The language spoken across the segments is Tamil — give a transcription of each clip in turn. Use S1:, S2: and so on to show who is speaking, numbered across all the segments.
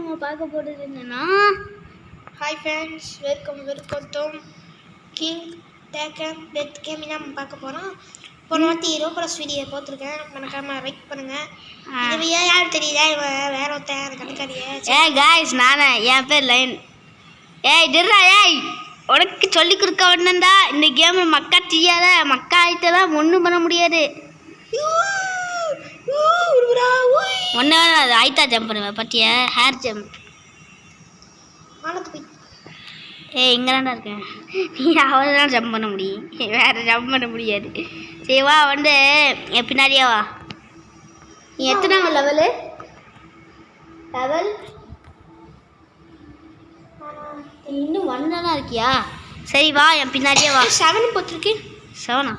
S1: நம்ம பார்க்க போகிறது என்னன்னா,
S2: hi friends, welcome to king taken death game நம்ம பார்க்க போகிறோம். போன வாட்டி ரோப்ளஸ் வீடியோ போட்டிருக்கேன், மறக்காம லைக் பண்ணுங்கள். இது யார் தெரியுதா? வேற ஒருத்தன் கணக்காரியே.
S1: காய்ஸ் நானே, என் பேர் லைன். டிர்ரா உனக்கு சொல்லி கொடுக்க ஒன்றுண்டா. இந்த கேமில் மக்கா தெரியாத, மக்கா ஆகிட்டதான் ஒன்றும் பண்ண முடியாது. ஒன்று அது ஆயிட்டா ஜம்ப் பண்ணுவேன் பற்றிய ஹேர் ஜம்ப். இங்கே தான்டா இருக்கேன். நீ அவரை தான் ஜம்ப் பண்ண முடியும், வேறு ஜம்ப் பண்ண முடியாது. சரி வா, வந்து என் பின்னாடியே வா. நீ எத்தனாங்க லெவல் இன்னும் 1 தான் இருக்கியா? சரி வா, என் பின்னாடியே வா.
S2: 7 போட்டிருக்கு.
S1: 7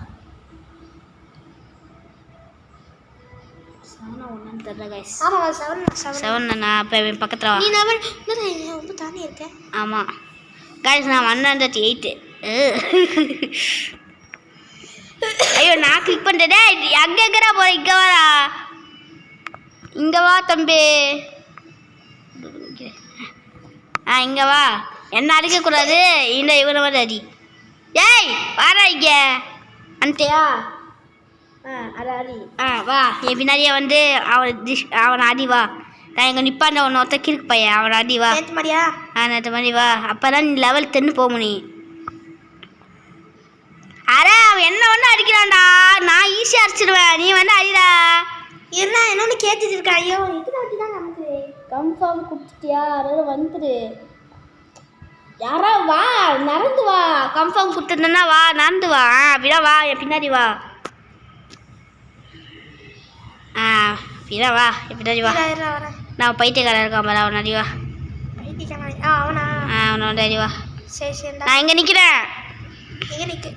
S1: ஒன்றுன்னு தெரியல கைஸ்.
S2: ஆமாம் 7
S1: நான் இப்போ பக்கத்தில் வா.
S2: நீ லெவல் ரொம்ப தானே இருக்க.
S1: ஆமாம் கைஸ், நான் 108. ஐயோ, நான் கிளிக் பண்ணிட்டேனே. அங்கே எங்கடா போகிற? இங்கே வாடா, இங்கே வா தம்பி. இங்கே வா. என்ன அடிக்கக்கூடாது. இந்த இவனை மாதிரி அடி. வாடா இங்கே வந்துட்டியா? அடி. வா, என் பின்னாடியே வந்து அவனை அடி. வா, நான் எங்கே நிற்பாண்ட ஒன்று ஒருத்த கிறுக்கு பையன், அவனை அடி. வா
S2: மாதிரியா?
S1: நேற்று மாதிரி வா. அப்போ தான் நீ லெவல் 10 போக முடியும். அரே, அவன் என்ன ஒன்று அடிக்கிறான்டா. நான் ஈஸியாக அடிச்சிடுவேன், நீ வந்து அடிடா.
S2: இருந்தா என்னொன்று கேட்டுட்டு இருக்கா? ஐயோ, இது அடி தான் நமக்கு.
S1: கன்ஃபார்ம் கொடுத்துட்டியா? அதாவது வந்துடு. யாரா வா, நடந்து வா. கன்ஃபார்ம் கொடுத்துருந்தேன்னா வா, நடந்து வா. அப்படின்னா வா, என் பின்னாடி வா. அப்படின்னா வா, என் பின்னாடி வா. நான் பைத்தியக்காரன் இருக்கான் பாரு, அவன் அடி வா.
S2: அவனா?
S1: அவனை வந்து அடி வா.
S2: சரி,
S1: நான் இங்கே நிற்கிறேன்.
S2: எங்கே நிற்கு?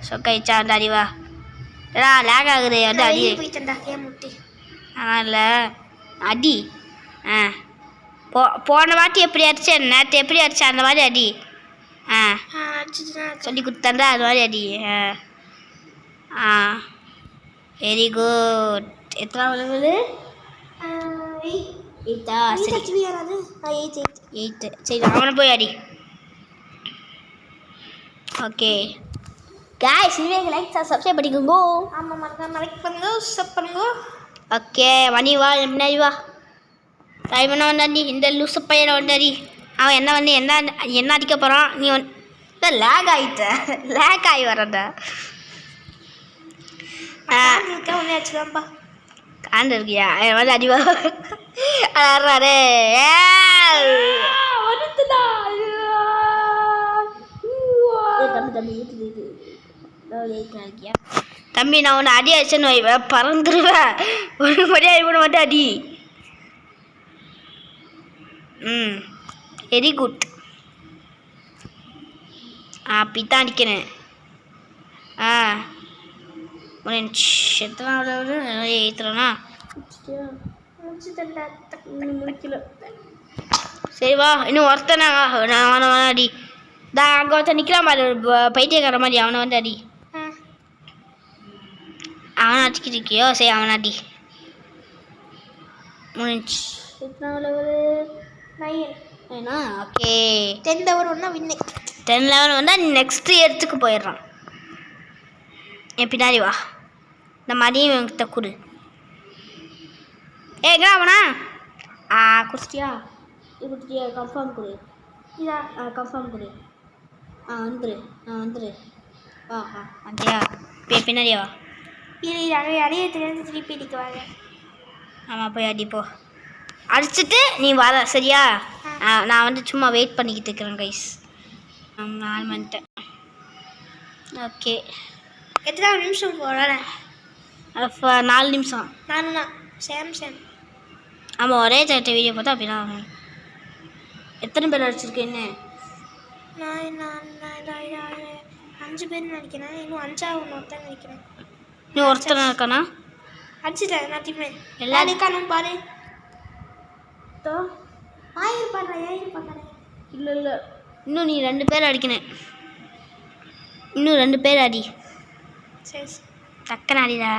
S1: சொக்காயிச்சா? வந்து அடி வா. லேக் ஆகுது, வந்து அடி. இல்லை அடி. போன வாட்டி எப்படி அடிச்சேன், நேற்று எப்படி அடிச்சேன் அந்த மாதிரி அடி. சொல்லி கொடுத்தாண்டா, அது மாதிரி அடி. Very good. எத்தனை லெவலு? 8. சரி 8. சரி, அவனை போய் அடி. ஓகே காய்ஸ், நீங்க லைக் சப்ஸ்கிரைப் பண்ணிக்கோங்க.
S2: ஆமாம், மறக்காம லைக் பண்ணுங்க, சப் பண்ணுங்க.
S1: ஓகே மணி வா, முன்னாடி வா. டைம் என்ன வந்தாடி? இந்த லூசு பையனை வந்தாடி. அவன் என்ன வந்து என்ன அடிக்க போகிறான்? நீ வந்து லேக் ஆகிட்ட, லேக் ஆகி வரடா.
S2: ஒன்றே வச்சுக்கலாம்ப்பா.
S1: காண்டு இருக்கியா? வந்து அடி வா. அடாரு தம்பி, நான் ஒன்று அடி அடிச்சேன்னு வைவேன், பறந்துருவேன். ஒரு மடியாக கூட மட்டும் அடி. Very good. அப்படித்தான் அடிக்கிறேன். ஏற்றுறேண்ணா. சரி வா, இன்னும் ஒருத்தனா அவனை அடி. தான் அங்கே ஒருத்தன் நிற்கிறான் மாதிரி, பைத்தியக்கார மாதிரி. அவனை வந்து அடி. அவனை அடிக்கிட்டு இருக்கியோ? சரி, அவனை அடி. முடிஞ்சு. ஓகே
S2: 10 லெவல் ஒன்றா வின்னு.
S1: 10 லெவல் வந்தால் நீ நெக்ஸ்ட் இடத்துக்கு போயிடுறான். என் பின்னாடி வா. இந்த மதியம் என்கிட்ட கொடு. எங்கே அவனா? குடிச்சிட்டியா? குடிச்சிட்டியா? கன்ஃபார்ம் கொடு. கன்ஃபார்ம் கொடு. வந்துரு. வா வந்துட்டியா? இப்போ பின்னாடியே வா.
S2: அடைய திருப்பி அடிக்குவாங்க.
S1: ஆமாம், போய் அடிப்போ. அடிச்சுட்டு நீ வர, சரியா? நான் வந்து சும்மா வெயிட் பண்ணிக்கிட்டு இருக்கிறேன் கைஸ். நான் வந்துட்டேன். ஓகே,
S2: எத்தனை நிமிஷம் போகிறேன்?
S1: 4 நிமிஷம்.
S2: நானுண்ணா சேம்.
S1: ஆமாம், ஒரே தேட்ட வீடியோ பார்த்தா அப்படின்னா. எத்தனை பேர் அடிச்சிருக்கேன்னு?
S2: நான் 5 பேர் நினைக்கிறேன். இன்னும் 5ஆவது ஒருத்தன் நினைக்கிறேன்.
S1: இன்னும் ஒருத்தனை இருக்கானா?
S2: அடிச்சுட்டேன் நான் டீமே.
S1: எல்லாரும்
S2: காணும் பாரு.
S1: இல்லை இன்னும் நீ 2 பேர் அடிக்கணும். இன்னும் 2 பேர் அடி.
S2: சரி,
S1: டக்குன்னு அடிடா.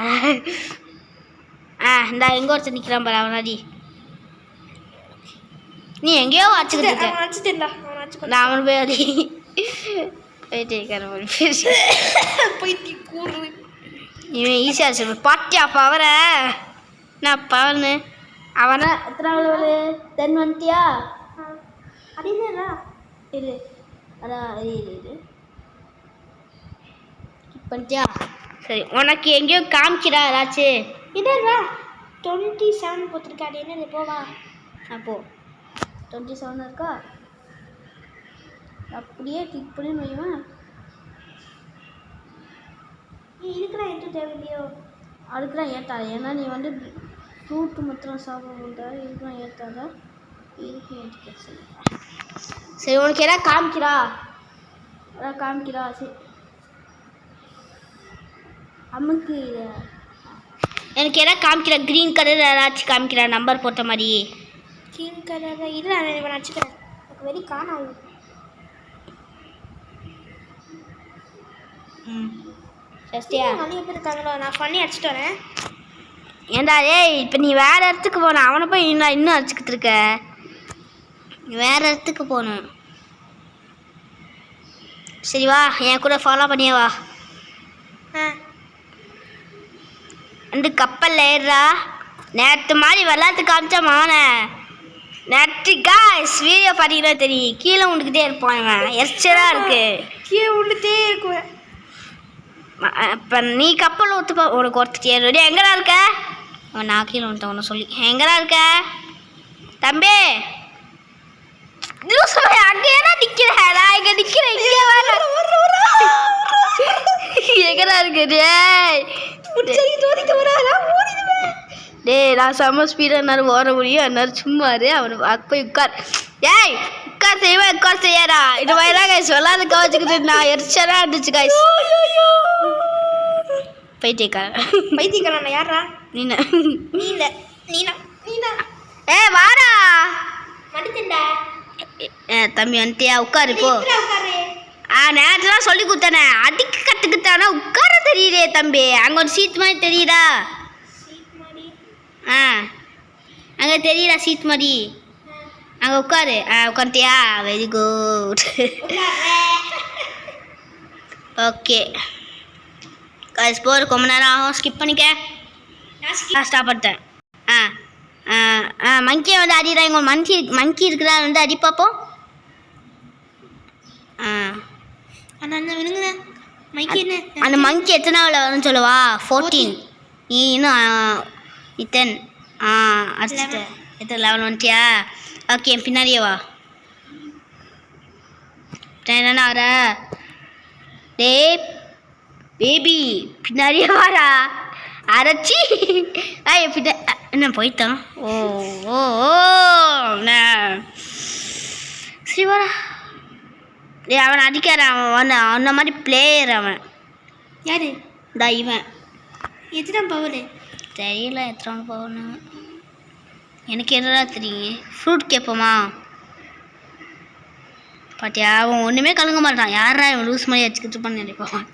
S1: இந்த எங்கே ஒருத்தர் நிற்கிறான் பாரு, அவன் அடி. நீ எங்கேயோ வச்சுக்கிட்டு இருக்க
S2: அவன் வச்சு தெரியல அவன் வச்சு
S1: நான் அவனு போய் அடி போயிட்டே பேசி
S2: போயிட்டு கூறு
S1: இவன் ஈஸியாக சொல்லுவேன் பாட்டியா பவரை நான் பவர்னு அவனா எத்தனை ஒரு 10 வந்துட்டியா
S2: அப்படின்னா
S1: இரு அதான் இரு பண்ணிட்டியா சரி உனக்கு எங்கேயோ காமிக்கிறா ஏதாச்சும்
S2: இதா 27 போட்டிருக்கா அது என்னது போவா
S1: அப்போ 27 இருக்கா அப்படியே கிளிக் பண்ணி வைவேன்
S2: நீ இதுக்கெல்லாம் எதுவும் தேவையில்லையோ
S1: அதுக்கெலாம் ஏற்றாது ஏன்னா நீ வந்து ஃப்ரூட்டு மாத்திரம் சாப்பிட இதுக்கெலாம் ஏற்றாத இதுக்கு ஏற்றிக்க சரி உனக்கு எதாவது காமிக்கிறா சரி அம்முக்கு இது எனக்கு எதாவது காமிக்கிறா க்ரீன் கலர் ஏதாச்சும் காமிக்கிறா நம்பர் போட்ட மாதிரி
S2: கிங் கலர் இல்லை நான் இவன் வச்சுக்கிறேன் எனக்கு வெறி காணாது
S1: சஸ்தியா
S2: நிறைய பேர் இருக்காங்களோ நான் பண்ணி அடிச்சுட்டு வரேன்
S1: ஏண்டா ஏய் இப்போ நீ வேறு இடத்துக்கு போன அவனை போய் இன்னும் அடிச்சுக்கிட்டு இருக்க வேறு இடத்துக்கு போகணும் சரி வா என் கூட ஃபாலோ பண்ணியே வா அந்த கப்பலில் ஏறுறா நேற்று மாதிரி விளாட்டு காமிச்சா மானே நேற்று காய்ஸ் வீடியோ பார்த்தீங்கன்னா தெரியும் கீழே உண்டுக்கிட்டே இருப்பான் இவன் எரிச்சலாக இருக்கு
S2: கீழே உண்டுட்டே இருக்குவேன்
S1: இப்போ நீ கப்பல் ஊற்றுப்பா உனக்கு ஒருத்தர் ஏறி எங்கடா இருக்க நான் கீழே வந்துட்டேன் உன்னை சொல்லி எங்கடா இருக்க தம்பி அங்கேயே தான் நிற்கிறேன் நான் இங்கே நிற்கிறேன் இங்கே வர எங்கடா இருக்கு டேய் நான் செம்ம ஸ்பீடாக என்னால் ஓட முடியும் என்னால் சும்மா அவனை போய் உட்கார் ஏய் உட்கார் செய்வேன் உட்கார் செய்யாரா இது மாதிரிலாம் கைஸ் விளாட கவச்சுக்கிட்டு நான் எரிச்சலாக இருந்துச்சு கைஸ்
S2: பைத்தியக்காரன் யாரா
S1: நீனா
S2: நீனா
S1: ஏ வாடா
S2: மடித்தண்டா
S1: தம்பி வந்துட்டியா உட்காரு போ நேரத்துலாம் சொல்லி கொடுத்தானே அடிக்க கற்றுக்கிட்டானா உட்கார தெரியுதே தம்பி அங்கே ஒரு சீட் மாதிரி தெரியுதா அங்கே தெரியுதா சீட் மாதிரி அங்கே உட்காரு உட்காந்துட்டியா வெரி குட் ஓகே கைஸ் போகிற ரொம்ப நேரம் ஆகும் ஸ்கிப் பண்ணிக்க ஸ்டாப் பண்ணிட்டேன் மங்கியை வந்து அடிடா இங்கே மங்கி இருக்குதா வந்து அடி பார்ப்போம் அந்த மங்கி எத்தனாவில் வரும்னு சொல்லுவா 14 நீ இன்னும் 10 அடுத்த எத்தனை 11 வந்துட்டியா ஓகே பின்னாடியே வா என்னண்ணா வர டே பேபி பின்னாடியே வாடா அரைச்சி பின்ன என்ன போயிட்டான் ஓ ஓ ஓ சரி வாடா அவன் அடிக்காரன் அவன் அந்த மாதிரி பிளேயர் அவன்
S2: யாரு
S1: இவன்
S2: எத்தனை பவர்
S1: தெரியல எத்தனை பவர்னு எனக்கு என்னடா தெரியும் ஃப்ரூட் கேட்போமா பாட்டியா அவன் ஒன்றுமே கலங்க மாட்டான் யாரா இவன் லூஸ் மாதிரி வச்சுக்கிட்டு பண்ணி நினைப்பான்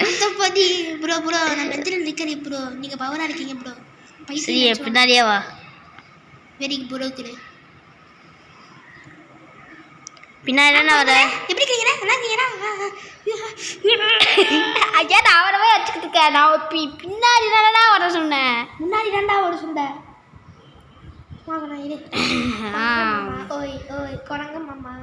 S2: பதி ப்ரோ நான் நெஞ்சில் நிற்கிறேன் ப்ரோ நீங்கள் பவராக இருக்கீங்க ப்ரோ
S1: சரி பின்னாடியே வா
S2: வெரி ப்ரோக்குது
S1: பின்னாடி என்ன வர
S2: எப்படி இருக்கீங்க
S1: ஐயா நான் அவரவே வச்சுக்கிட்டு இருக்கேன் நான் பின்னாடி தானே வர சொன்னேன்
S2: முன்னாடி தாண்டா வர சொன்னேன் வாங்கண்ணா இரு ஓய் ஓய் குரங்கு மாமா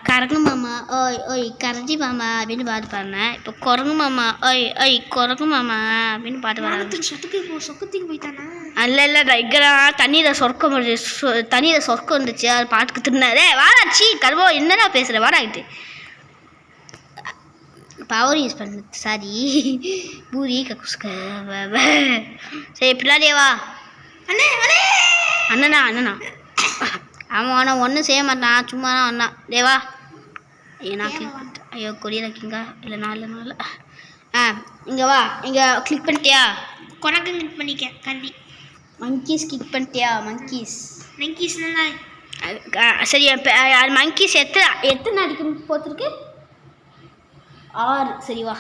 S1: கரங்கு மாமா ஓய் ஓய் கரஞ்சி மாமா அப்படின்னு பாட்டு பாடினேன் இப்போ குரங்கு மாமா ஓய் ஓய் குரங்கு மாமா அப்படின்னு பாட்டு பாடுறேன்
S2: சொக்கத்துக்கு போயிட்டானா
S1: இல்லை இங்கெல்லாம் தண்ணியில் சொர்க்கம் இருந்துச்சு அது பாட்டுக்கு தின்னாதே வாடாச்சி கருவோ என்னடா பேசுகிறேன் வாடாக்கிட்டு பவர் யூஸ் பண்ணு சாரி பூரி கக்குஸ்க சரி பிள்ளாடியே வா அண்ணனா அவன் ஆனால் ஒன்றும் செய்ய மாட்டான் சும்மா தான் வந்தான் தேவா நான் கிளிக் பண்ணிட்டேன் ஐயோ கொரியர் இருக்கீங்க இல்லை நாலு இங்கே வா இங்கே கிளிக் பண்ணிட்டியா
S2: கொனக்கு கிளிக் பண்ணிக்க கண்டி
S1: மங்கீஸ் கிளிக் பண்ணிட்டியா மங்கீஸ் சரி அது மங்கீஸ் எத்தனை அடிக்கணும் போத்திருக்கு 6 சரி வா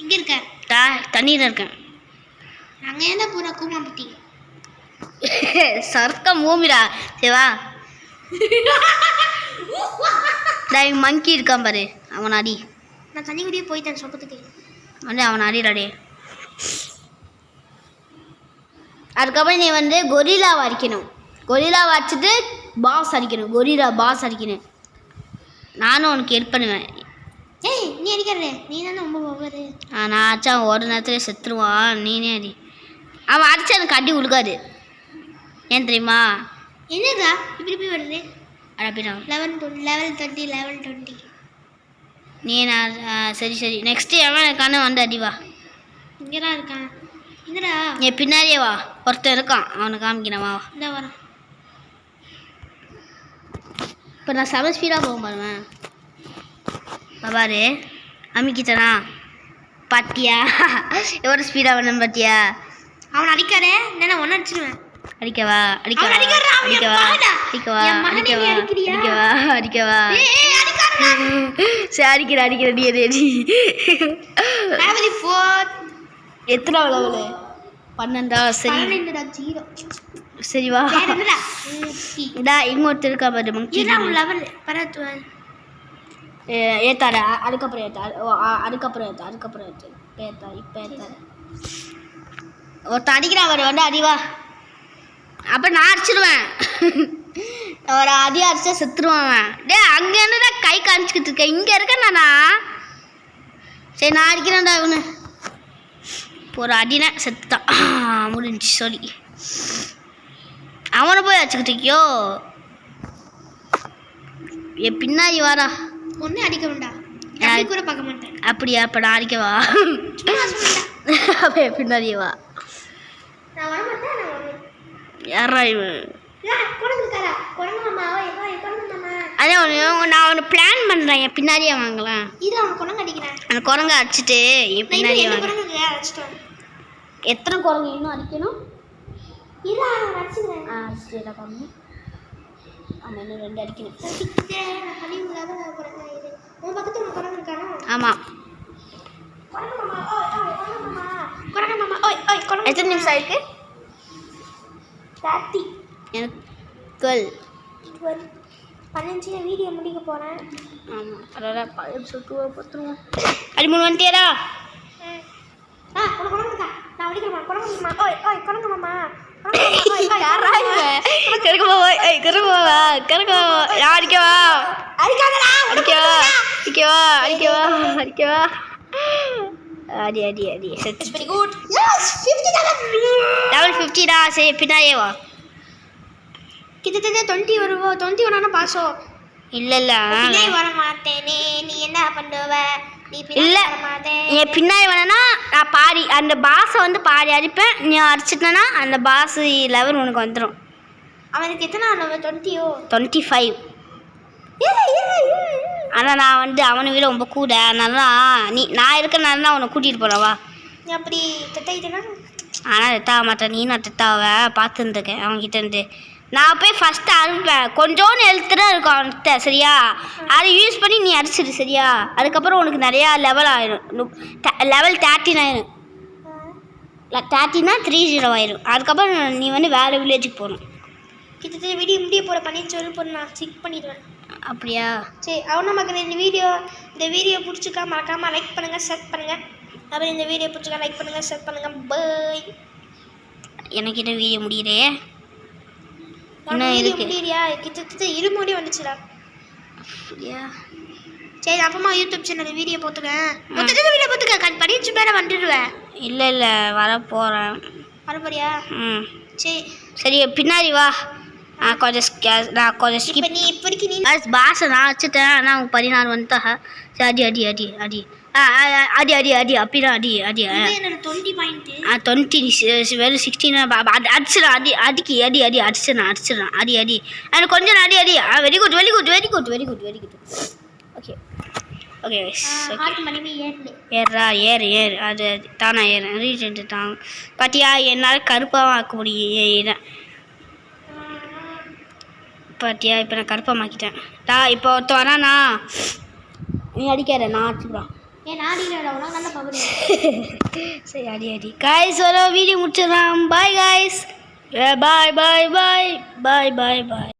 S2: இங்கே இருக்க
S1: தண்ணியில் இருக்கேன்
S2: அங்கே என்ன பூரா கூமாப்பட்டி
S1: சர்க்கம் பூமிடா சரிவா மங்கி இருக்கான் பாரு, அவன் அடி.
S2: நான் தண்ணி குடியே போயிட்டேன் சொப்பத்துக்கு.
S1: வந்து அவன் அடிடாடே. அதுக்கப்புறம் நீ வந்து கொரில்லாவை அடிக்கணும். கொரில்லாவை அடிச்சுட்டு பாஸ் அடிக்கணும். கொரில்லா பாஸ் அடிக்கணும். நானும் உனக்கு ஹெல்ப் பண்ணுவேன்.
S2: ஏய் நீ அடிக்கிறே, நீ தானே ரொம்ப ஒவ்வொரு.
S1: நான் அடிச்சா ஒரு நேரத்துல செத்துருவான். நீனே அடி. அவன் அடிச்சா எனக்கு அடி உழுகாது. ஏன் தெரியுமா?
S2: என்னதா இப்படி போய் வருது?
S1: அப்படின்னா
S2: லெவல் 20
S1: நீ நான் சரி சரி நெக்ஸ்ட்டு எவன் கண்ணு வந்து அடிவா.
S2: இங்கே தான் இருக்கான். என்னடா
S1: என் பின்னாடியே வா, ஒருத்தன் இருக்கான், அவனை காமிக்கணுமா?
S2: இந்த வரேன்.
S1: இப்போ நான் 7 ஸ்பீடாக போக பாருவேன். பாரு அமிக்கிட்டனா பாத்தியா? எவ்வளோ ஸ்பீடாக வேணும் பாத்தியா?
S2: அவன் அடிக்காதே, நான் ஒன்று அடிச்சிடுவேன்.
S1: அடிக்கவா அடிக்கவா அடிக்கவா அடிக்கவா அடிக்கவா அடிக்கவா அடிக்கவா சரி அடிக்கிற அடிக்கிற நீ ரெடி. எத்தனை லெவலு? 12. சரி சரி வா. இதா இங்கொருத்தர் இருக்கா பாரு மங்கி. ஏத்தாடா அதுக்கப்புறம் அதுக்கப்புறம் ஏத்தா இப்போ ஏத்தாட ஒருத்தன் அடிக்கிறான் பாரு, வந்து அடிவா. அப்போ நான் அடிச்சிடுவேன். ஒரு அடி அடிச்சா செத்துருவான். டே அங்கே என்னடா கை காமிச்சிக்கிட்டு இருக்கேன், இங்கே இருக்கேன் நானா? சரி நான் அடிக்கிறேன்டா இவனு. ஒரு அடினா செத்துட்டான், முடிஞ்சு. சொல்லி அவனை போய் அடிச்சுக்கிட்டியோ? என் பின்னாடி வாடா.
S2: ஒன்றும் அடிக்க வேண்டாம், கூட பார்க்க மாட்டேன்.
S1: அப்படியா? அப்போ நான் அடிக்கவா? அப்போ என் பின்னாடியே வா.
S2: நான் வர மாட்டேன்.
S1: யாரா இவன்? அதே நான் அவனை பிளான் பண்ணுறேன். என் பின்னாடியே வாங்கலாம். அந்த குரங்க அடிச்சுட்டு என் பின்னாடியே வாங்க. எத்தனை குரங்கு இன்னும் அடிக்கணும்? அடிச்சுட்டா கம்மி. ஆமாம் இன்னும் 2 அடிக்கணும். ஆமாம். எத்தனை நிமிஷம் ஆயிருக்கு?
S2: 30.
S1: எனக்கு 12.
S2: 15 வீடியோ முடிக்க போகிறேன்.
S1: ஆமாம் அதெல்லாம் 10 சுற்றுவோம் 10 13 வந்துட்டியாடா?
S2: நான் அடிக்கிறேன். குரங்குமா
S1: அடிக்கவா? அடி அடி அடி செத்து.
S2: Very good. எஸ் 50
S1: லெவல் 50டா. சரி பின்னாடியே வா.
S2: கிட்டத்தட்ட 20 வருவோ. 21 பாஸோ?
S1: இல்லை இல்லை
S2: வர மாட்டேனே. நீ என்ன பண்ணுவ? நீ
S1: இல்லை
S2: வர மாட்டேன்.
S1: என் பின்னாடி வேணா நான் பாதி அந்த பாஸை வந்து பாதி அடிப்பேன். நீ அடிச்சிட்டனா அந்த பாஸ் லெவல் உனக்கு வந்துடும்.
S2: அவனுக்கு எத்தனை 20ஓ?
S1: 25. ஆனால் நான் வந்து அவனை விட ரொம்ப கூட. அதனால நான் இருக்கனால தான் அவனை கூட்டிகிட்டு போகிறவா.
S2: நீ அப்படி தெத்தாயிட்டேன்னா?
S1: ஆனால் தெத்தாக மாட்டேன். நீ நான் தெத்தாவ பார்த்துருந்துருக்கேன் அவன்கிட்ட இருந்து. நான் போய் ஃபஸ்ட்டு அடிப்பேன். கொஞ்சோன்னு எழுத்துதான் இருக்கும் அவன்கிட்ட, சரியா? அதை யூஸ் பண்ணி நீ அடிச்சிடு, சரியா? அதுக்கப்புறம் உனக்கு நிறையா லெவல் ஆயிடும். லெவல் 13 ஆயிடும். 13 30 ஆயிடும். அதுக்கப்புறம் நீ வந்து வேறு வில்லேஜுக்கு போகணும்.
S2: கிட்டத்தட்ட வீடியோ முடிய போகிற பண்ணின்னு சொல்லி நான் செக் பண்ணிடுவேன்.
S1: அப்படியா?
S2: சரி அவன் நமக்கு இந்த வீடியோ பிடிச்சிக்கா மறக்காமல் லைக் பண்ணுங்கள், ஷேர் பண்ணுங்கள். அப்புறம் இந்த வீடியோ பிடிச்சிக்கா லைக் பண்ணுங்கள், ஷேர் பண்ணுங்கள். பாய்.
S1: எனக்கிட்ட வீடியோ முடியுறே
S2: முடியறியா? கிட்டத்தட்ட 20 மணி வந்துச்சுடா.
S1: அப்படியா?
S2: சரி அப்புறமா யூடியூப் சேனல் வீடியோ போட்டுக்க வீடியோ போட்டுக்க படிச்சு மேலே வந்துடுவேன்.
S1: இல்லை இல்லை வர போகிறேன்.
S2: வரப்போறியா?
S1: ம்
S2: சரி
S1: சரி பின்னாடி வா. நான் கொஞ்சம் ஸ்கிப்.
S2: நீ இப்போதைக்கு நீ
S1: பாஸை நான் வச்சுட்டேன். ஆனால் அவங்க 16 வந்துட்டாங்க. சரி அடி அடி அடி அடி அடி அடி அடி அப்படின்னா அடி அடி.
S2: என்னோட 20 பாயிண்ட்.
S1: 20 வெறும் 16 அடிச்சிடும். அடிக்கி அடி அடி அடிச்சிடறான் அடி அடி. எனக்கு கொஞ்சம் அடி அடி. Very good very good very good very good very good. Okay okay ஏறா ஏறு அது தானா ஏறேன். ரீசெண்ட் தான் பார்த்தியா? என்னால் கருப்பாக ஆக்க முடியும். பார்த்தியா? இப்போ நான் கருப்பாக மாக்கிட்டேன். இப்போ ஒருத்த வரானா நீ அடிக்காத, நான் அடிச்சுக்கிறான். சரி அடி அடி. காய்ஸ் வர வீடியோ முடிச்சிடலாம். Bye guys. Bye bye bye bye bye பாய்.